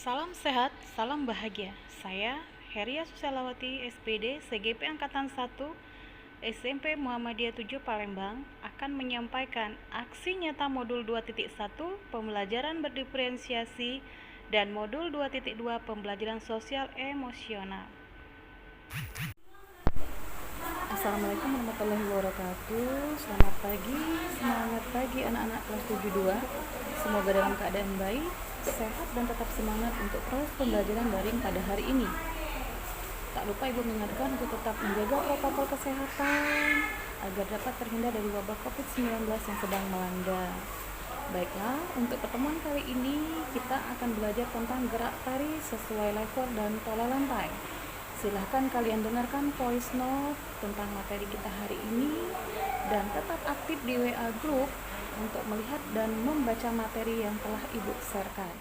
Salam sehat, salam bahagia. Saya Heria Susalawati, SPD, CGP Angkatan 1, SMP Muhammadiyah 7 Palembang akan menyampaikan aksi nyata modul 2.1 pembelajaran berdiferensiasi dan modul 2.2 pembelajaran sosial emosional. Assalamualaikum warahmatullahi wabarakatuh. Selamat pagi, semangat pagi anak-anak kelas 72. Semoga dalam keadaan baik, sehat dan tetap semangat untuk proses pembelajaran daring pada hari ini. Tak lupa Ibu mengingatkan untuk tetap menjaga protokol kesehatan agar dapat terhindar dari wabah COVID-19 yang sedang melanda. Baiklah, untuk pertemuan kali ini kita akan belajar tentang gerak tari sesuai level dan pola lantai. Silahkan kalian dengarkan voice note tentang materi kita hari ini dan tetap aktif di WA Group untuk melihat dan membaca materi yang telah Ibu sharekan.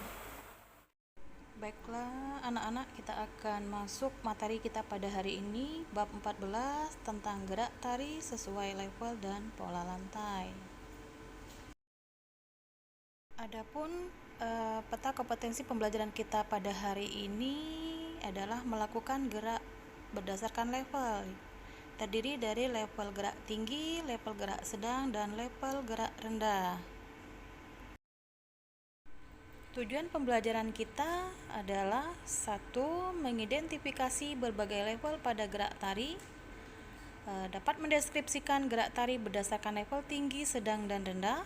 Baiklah anak-anak, kita akan masuk materi kita pada hari ini, bab 14 tentang gerak tari sesuai level dan pola lantai. Adapun peta kompetensi pembelajaran kita pada hari ini adalah melakukan gerak berdasarkan level. Terdiri dari level gerak tinggi, level gerak sedang, dan level gerak rendah. Tujuan pembelajaran kita adalah 1. Mengidentifikasi berbagai level pada gerak tari, dapat mendeskripsikan gerak tari berdasarkan level tinggi, sedang, dan rendah.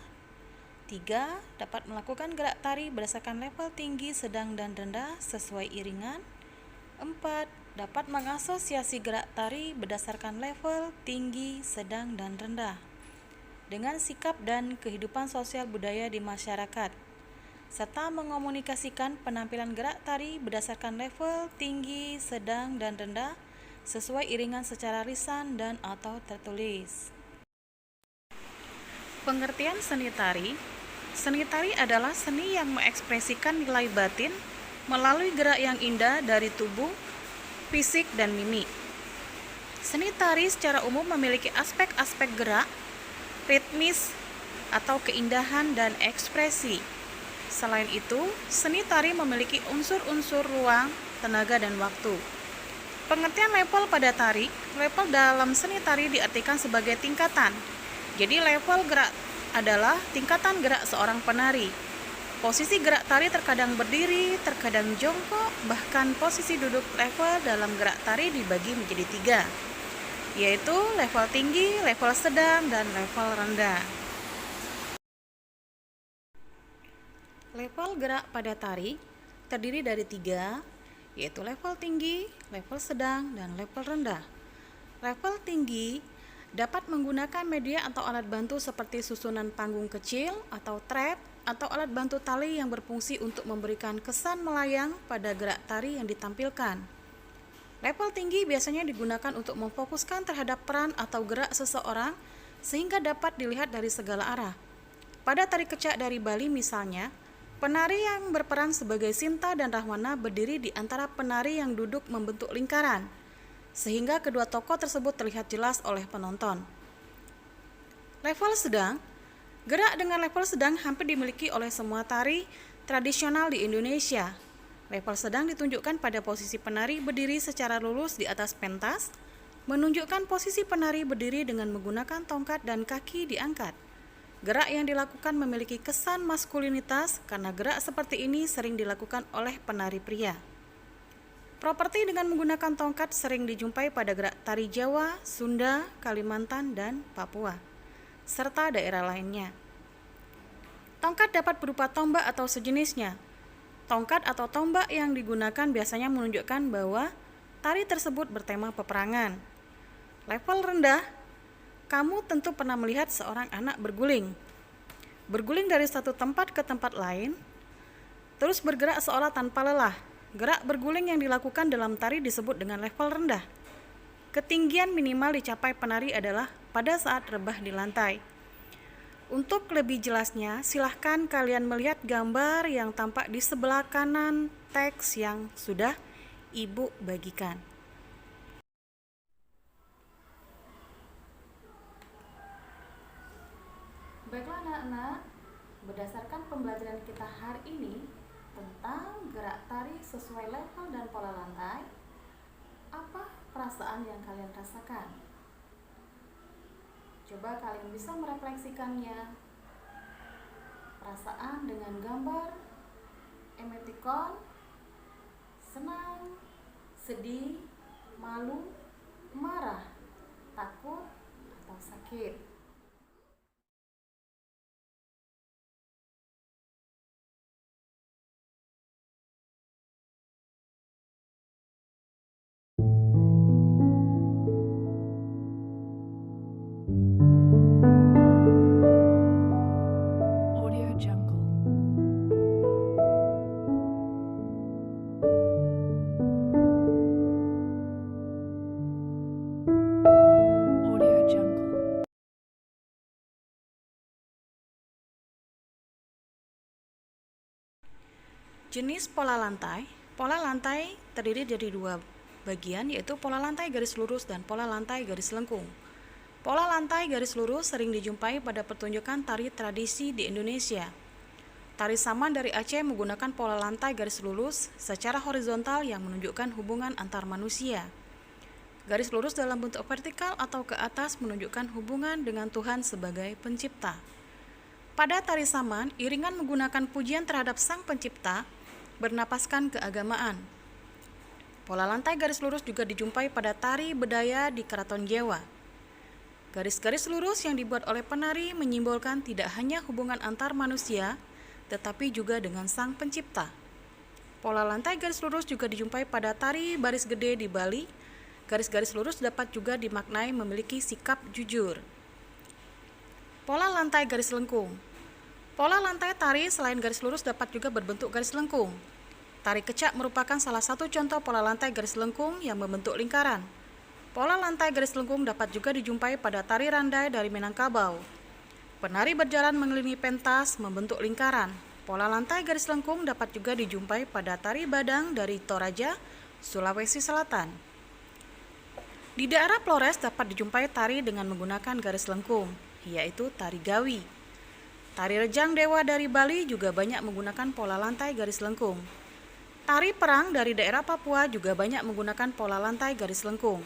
3. Dapat melakukan gerak tari berdasarkan level tinggi, sedang, dan rendah sesuai iringan. 4. Dapat mengasosiasi gerak tari berdasarkan level tinggi, sedang, dan rendah dengan sikap dan kehidupan sosial budaya di masyarakat, serta mengomunikasikan penampilan gerak tari berdasarkan level tinggi, sedang, dan rendah sesuai iringan secara lisan dan atau tertulis. Pengertian seni tari. Seni tari adalah seni yang mengekspresikan nilai batin melalui gerak yang indah dari tubuh, fisik, dan mimik. Seni tari secara umum memiliki aspek-aspek gerak, ritmis, atau keindahan dan ekspresi. Selain itu, seni tari memiliki unsur-unsur ruang, tenaga, dan waktu. Pengertian level pada tari. Level dalam seni tari diartikan sebagai tingkatan. Jadi level gerak adalah tingkatan gerak seorang penari. Posisi gerak tari terkadang berdiri, terkadang jongkok, bahkan posisi duduk level dalam gerak tari dibagi menjadi 3, yaitu level tinggi, level sedang, dan level rendah. Level gerak pada tari terdiri dari 3, yaitu level tinggi, level sedang, dan level rendah. Level tinggi dapat menggunakan media atau alat bantu seperti susunan panggung kecil atau trap atau alat bantu tali yang berfungsi untuk memberikan kesan melayang pada gerak tari yang ditampilkan. Level tinggi biasanya digunakan untuk memfokuskan terhadap peran atau gerak seseorang sehingga dapat dilihat dari segala arah. Pada tari kecak dari Bali misalnya, penari yang berperan sebagai Sinta dan Rahwana berdiri di antara penari yang duduk membentuk lingkaran, sehingga kedua tokoh tersebut terlihat jelas oleh penonton. Level sedang. Gerak dengan level sedang hampir dimiliki oleh semua tari tradisional di Indonesia. Level sedang ditunjukkan pada posisi penari berdiri secara lurus di atas pentas, menunjukkan posisi penari berdiri dengan menggunakan tongkat dan kaki diangkat. Gerak yang dilakukan memiliki kesan maskulinitas karena gerak seperti ini sering dilakukan oleh penari pria. Properti dengan menggunakan tongkat sering dijumpai pada gerak tari Jawa, Sunda, Kalimantan, dan Papua, serta daerah lainnya. Tongkat dapat berupa tombak atau sejenisnya. Tongkat atau tombak yang digunakan biasanya menunjukkan bahwa tari tersebut bertema peperangan. Level rendah. Kamu tentu pernah melihat seorang anak berguling. Berguling dari satu tempat ke tempat lain, terus bergerak seolah tanpa lelah. Gerak berguling yang dilakukan dalam tari disebut dengan level rendah. Ketinggian minimal dicapai penari adalah pada saat rebah di lantai. Untuk lebih jelasnya, silahkan kalian melihat gambar yang tampak di sebelah kanan teks yang sudah Ibu bagikan. Baiklah anak-anak, berdasarkan pembelajaran kita hari ini, tentang gerak tari sesuai level dan pola lantai. Apa perasaan yang kalian rasakan? Coba kalian bisa merefleksikannya. Perasaan dengan gambar emoticon, senang, sedih, malu, marah, takut, atau sakit. Audio Jungle. Audio Jungle. Jenis pola lantai. Pola lantai terdiri dari dua bagian, yaitu pola lantai garis lurus dan pola lantai garis lengkung. Pola lantai garis lurus sering dijumpai pada pertunjukan tari tradisi di Indonesia. Tari saman dari Aceh menggunakan pola lantai garis lurus secara horizontal yang menunjukkan hubungan antar manusia. Garis lurus dalam bentuk vertikal atau ke atas menunjukkan hubungan dengan Tuhan sebagai pencipta. Pada tari saman, iringan menggunakan pujian terhadap Sang Pencipta bernapaskan keagamaan. Pola lantai garis lurus juga dijumpai pada tari bedaya di Keraton Jawa. Garis-garis lurus yang dibuat oleh penari menyimbolkan tidak hanya hubungan antar manusia, tetapi juga dengan Sang Pencipta. Pola lantai garis lurus juga dijumpai pada tari baris gede di Bali. Garis-garis lurus dapat juga dimaknai memiliki sikap jujur. Pola lantai garis lengkung. Pola lantai tari selain garis lurus dapat juga berbentuk garis lengkung. Tari kecak merupakan salah satu contoh pola lantai garis lengkung yang membentuk lingkaran. Pola lantai garis lengkung dapat juga dijumpai pada tari randai dari Minangkabau. Penari berjalan mengelilingi pentas membentuk lingkaran. Pola lantai garis lengkung dapat juga dijumpai pada tari badang dari Toraja, Sulawesi Selatan. Di daerah Flores dapat dijumpai tari dengan menggunakan garis lengkung, yaitu tari gawi. Tari rejang dewa dari Bali juga banyak menggunakan pola lantai garis lengkung. Tari perang dari daerah Papua juga banyak menggunakan pola lantai garis lengkung.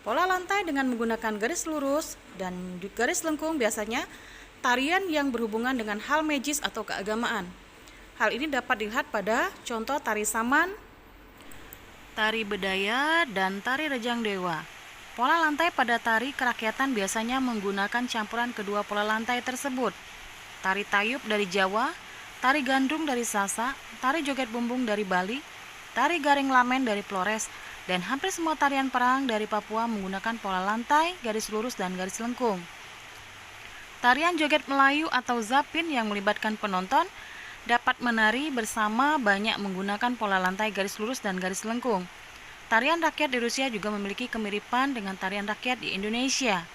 Pola lantai dengan menggunakan garis lurus dan garis lengkung biasanya tarian yang berhubungan dengan hal magis atau keagamaan. Hal ini dapat dilihat pada contoh tari saman, tari bedaya, dan tari rejang dewa. Pola lantai pada tari kerakyatan biasanya menggunakan campuran kedua pola lantai tersebut. Tari tayub dari Jawa, tari gandrung dari Sasa, tari joget bumbung dari Bali, tari garing lamen dari Flores, dan hampir semua tarian perang dari Papua menggunakan pola lantai, garis lurus, dan garis lengkung. Tarian joget Melayu atau zapin yang melibatkan penonton dapat menari bersama banyak menggunakan pola lantai garis lurus dan garis lengkung. Tarian rakyat di Rusia juga memiliki kemiripan dengan tarian rakyat di Indonesia.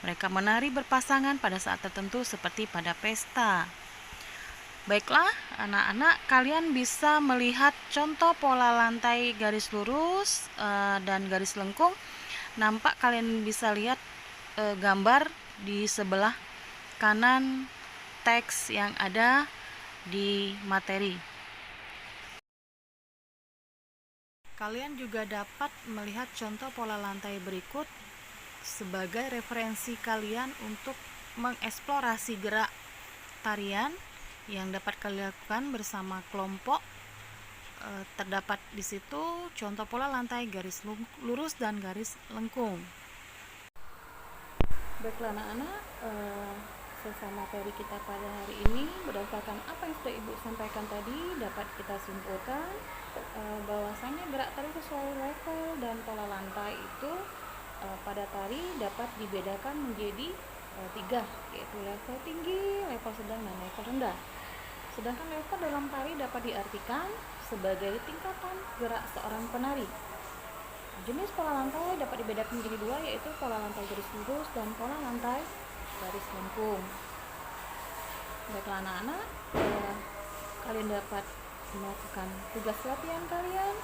Mereka menari berpasangan pada saat tertentu seperti pada pesta. Baiklah, anak-anak, kalian bisa melihat contoh pola lantai garis lurus dan garis lengkung. Nampak kalian bisa lihat gambar di sebelah kanan teks yang ada di materi. Kalian juga dapat melihat contoh pola lantai berikut sebagai referensi kalian untuk mengeksplorasi gerak tarian yang dapat kalian lakukan bersama kelompok. Terdapat di situ contoh pola lantai garis lurus dan garis lengkung. Baiklah anak-anak, selesai materi kita pada hari ini. Berdasarkan apa yang sudah Ibu sampaikan tadi, dapat kita simpulkan bahwasanya gerak tari sesuai level dan pola lantai itu pada tari dapat dibedakan menjadi 3, yaitu level tinggi, level sedang, dan level rendah. Sedangkan level dalam tari dapat diartikan sebagai tingkatan gerak seorang penari. Jenis pola lantai dapat dibedakan menjadi 2, yaitu pola lantai garis lurus dan pola lantai garis lengkung. Baiklah anak-anak, kalian dapat melakukan tugas latihan kalian,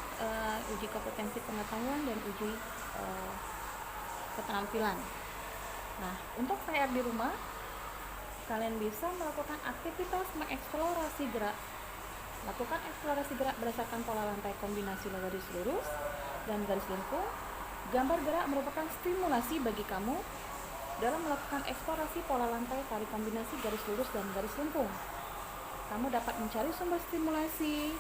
uji kompetensi pengetahuan dan uji keterampilan. Nah, untuk PR di rumah, kalian bisa melakukan aktivitas mengeksplorasi gerak Lakukan eksplorasi gerak berdasarkan pola lantai kombinasi garis lurus dan garis lengkung. Gambar gerak merupakan stimulasi bagi kamu dalam melakukan eksplorasi pola lantai tari kombinasi garis lurus dan garis lengkung. Kamu dapat mencari sumber stimulasi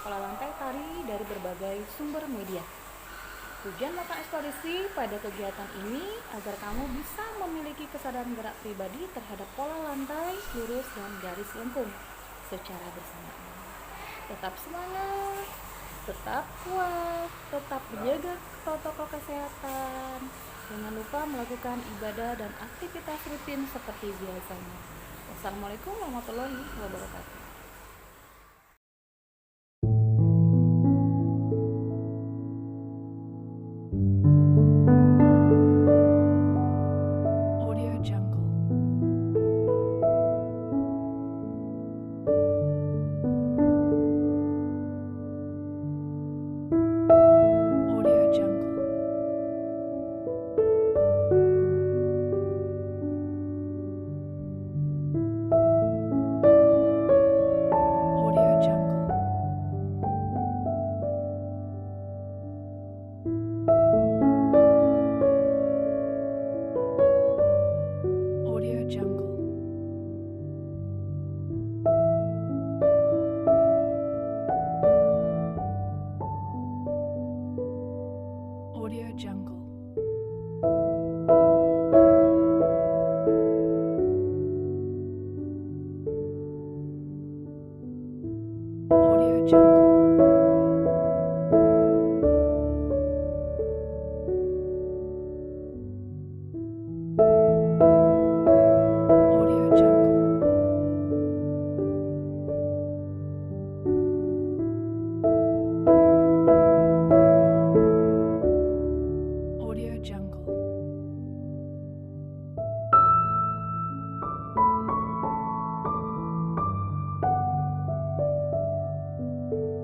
pola lantai tari dari berbagai sumber media. Tujuan melakukan eksplorasi pada kegiatan ini agar kamu bisa memiliki kesadaran gerak pribadi terhadap pola lantai, lurus, dan garis lengkung secara bersamaan. Tetap semangat, tetap kuat, tetap menjaga protokol kesehatan. Jangan lupa melakukan ibadah dan aktivitas rutin seperti biasanya. Wassalamualaikum warahmatullahi wabarakatuh. Audio Jungle. Audio Jungle. Audio Jungle. Audio Jungle. Audio Jungle. Audio Jungle. Audio Jungle. Audio Jungle.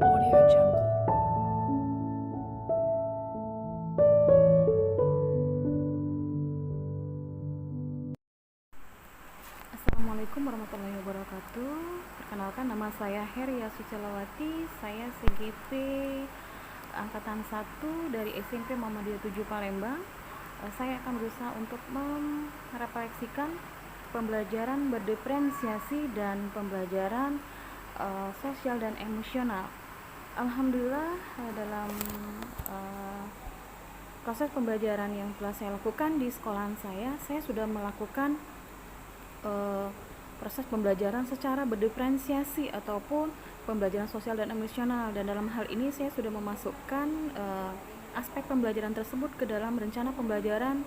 Audio Jungle. Assalamualaikum warahmatullahi wabarakatuh. Perkenalkan, nama saya Heria Sucelawati. Saya CGP Angkatan 1 dari SMP Muhammadiyah 7 Palembang. Saya akan berusaha untuk merefleksikan pembelajaran berdiferensiasi dan pembelajaran sosial dan emosional. Alhamdulillah, dalam proses pembelajaran yang telah saya lakukan di sekolahan saya sudah melakukan proses pembelajaran secara berdiferensiasi ataupun pembelajaran sosial dan emosional, dan dalam hal ini saya sudah memasukkan aspek pembelajaran tersebut ke dalam rencana pembelajaran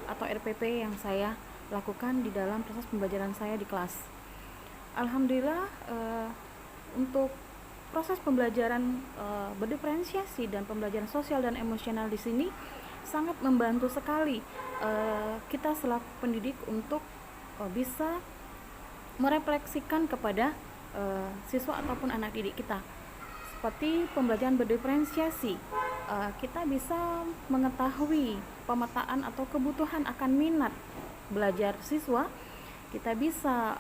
atau RPP yang saya lakukan di dalam proses pembelajaran saya di kelas. Alhamdulillah, untuk proses pembelajaran berdiferensiasi dan pembelajaran sosial dan emosional di sini sangat membantu sekali kita selaku pendidik untuk bisa merefleksikan kepada siswa ataupun anak didik kita. Seperti pembelajaran berdiferensiasi, kita bisa mengetahui pemetaan atau kebutuhan akan minat belajar siswa. Kita bisa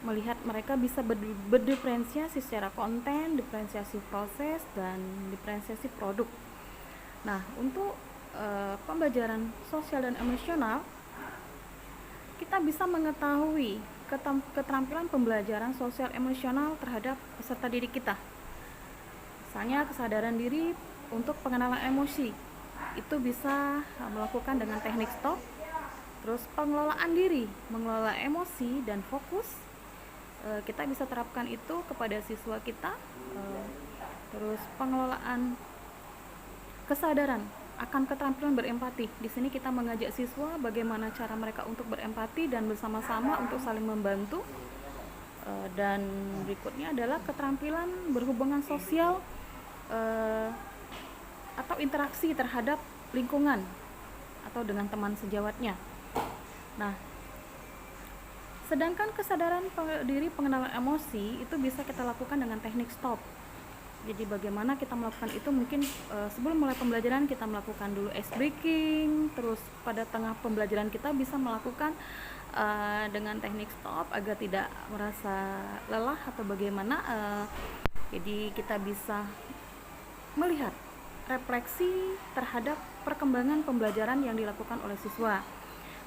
melihat mereka bisa berdiferensiasi secara konten, diferensiasi proses, dan diferensiasi produk. Nah, untuk pembelajaran sosial dan emosional, kita bisa mengetahui keterampilan pembelajaran sosial emosional terhadap peserta didik kita. Misalnya kesadaran diri untuk pengenalan emosi, itu bisa melakukan dengan teknik stop. Terus pengelolaan diri, mengelola emosi dan fokus, kita bisa terapkan itu kepada siswa kita. Terus pengelolaan kesadaran akan keterampilan berempati. Di sini kita mengajak siswa bagaimana cara mereka untuk berempati dan bersama-sama untuk saling membantu. Dan berikutnya adalah keterampilan berhubungan sosial atau interaksi terhadap lingkungan atau dengan teman sejawatnya. Nah, sedangkan kesadaran diri pengenalan emosi itu bisa kita lakukan dengan teknik stop. Jadi bagaimana kita melakukan itu, mungkin sebelum mulai pembelajaran kita melakukan dulu ice breaking, terus pada tengah pembelajaran kita bisa melakukan dengan teknik stop agar tidak merasa lelah atau bagaimana. Jadi kita bisa melihat refleksi terhadap perkembangan pembelajaran yang dilakukan oleh siswa.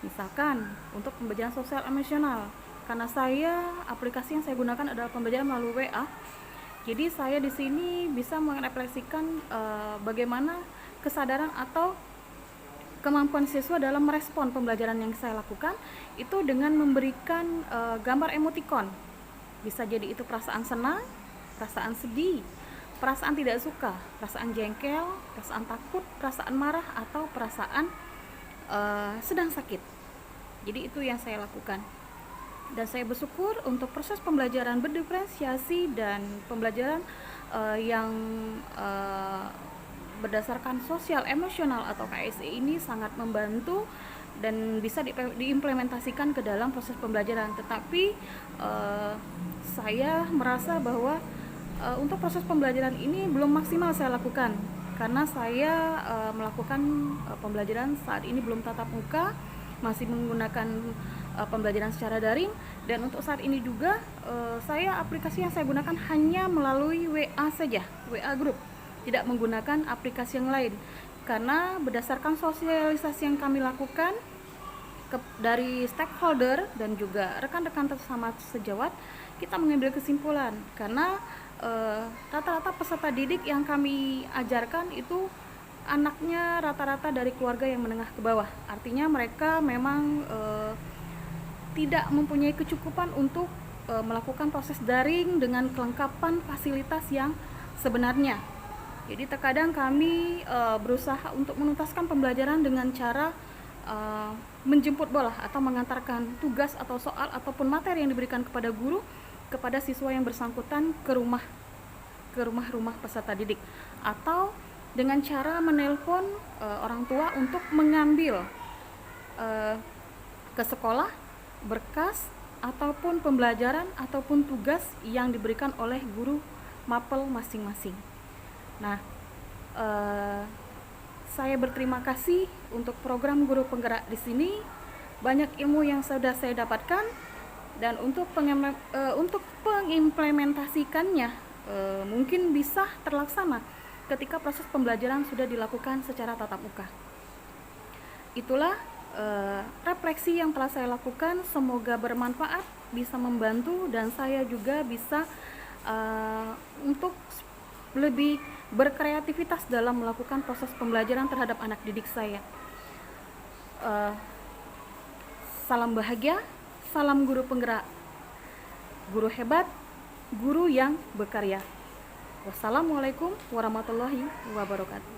Misalkan untuk pembelajaran sosial emosional, karena aplikasi yang saya gunakan adalah pembelajaran melalui WA. Jadi saya di sini bisa merefleksikan bagaimana kesadaran atau kemampuan siswa dalam merespon pembelajaran yang saya lakukan itu dengan memberikan gambar emoticon. Bisa jadi itu perasaan senang, perasaan sedih, perasaan tidak suka, perasaan jengkel, perasaan takut, perasaan marah, atau perasaan sedang sakit. Jadi itu yang saya lakukan. Dan saya bersyukur untuk proses pembelajaran berdiferensiasi dan pembelajaran yang berdasarkan sosial emosional atau KSE ini sangat membantu dan bisa diimplementasikan ke dalam proses pembelajaran. Tetapi saya merasa bahwa untuk proses pembelajaran ini belum maksimal saya lakukan, karena saya melakukan pembelajaran saat ini belum tatap muka, masih menggunakan pembelajaran secara daring. Dan untuk saat ini juga aplikasi yang saya gunakan hanya melalui WA saja, WA group, tidak menggunakan aplikasi yang lain, karena berdasarkan sosialisasi yang kami lakukan dari stakeholder dan juga rekan-rekan sesama sejawat, kita mengambil kesimpulan karena rata-rata peserta didik yang kami ajarkan itu anaknya rata-rata dari keluarga yang menengah ke bawah. Artinya mereka memang tidak mempunyai kecukupan untuk melakukan proses daring dengan kelengkapan fasilitas yang sebenarnya. Jadi terkadang kami berusaha untuk menuntaskan pembelajaran dengan cara menjemput bola atau mengantarkan tugas atau soal ataupun materi yang diberikan kepada guru kepada siswa yang bersangkutan ke rumah peserta didik, atau dengan cara menelpon orang tua untuk mengambil ke sekolah berkas ataupun pembelajaran ataupun tugas yang diberikan oleh guru mapel masing-masing. Nah, saya berterima kasih untuk program Guru Penggerak di sini. Banyak ilmu yang sudah saya dapatkan, dan untuk pengimplementasikannya mungkin bisa terlaksana ketika proses pembelajaran sudah dilakukan secara tatap muka. Itulah refleksi yang telah saya lakukan. Semoga bermanfaat, bisa membantu, dan saya juga bisa untuk lebih berkreativitas dalam melakukan proses pembelajaran terhadap anak didik saya. Salam bahagia, salam guru penggerak, guru hebat, guru yang berkarya. Wassalamualaikum warahmatullahi wabarakatuh.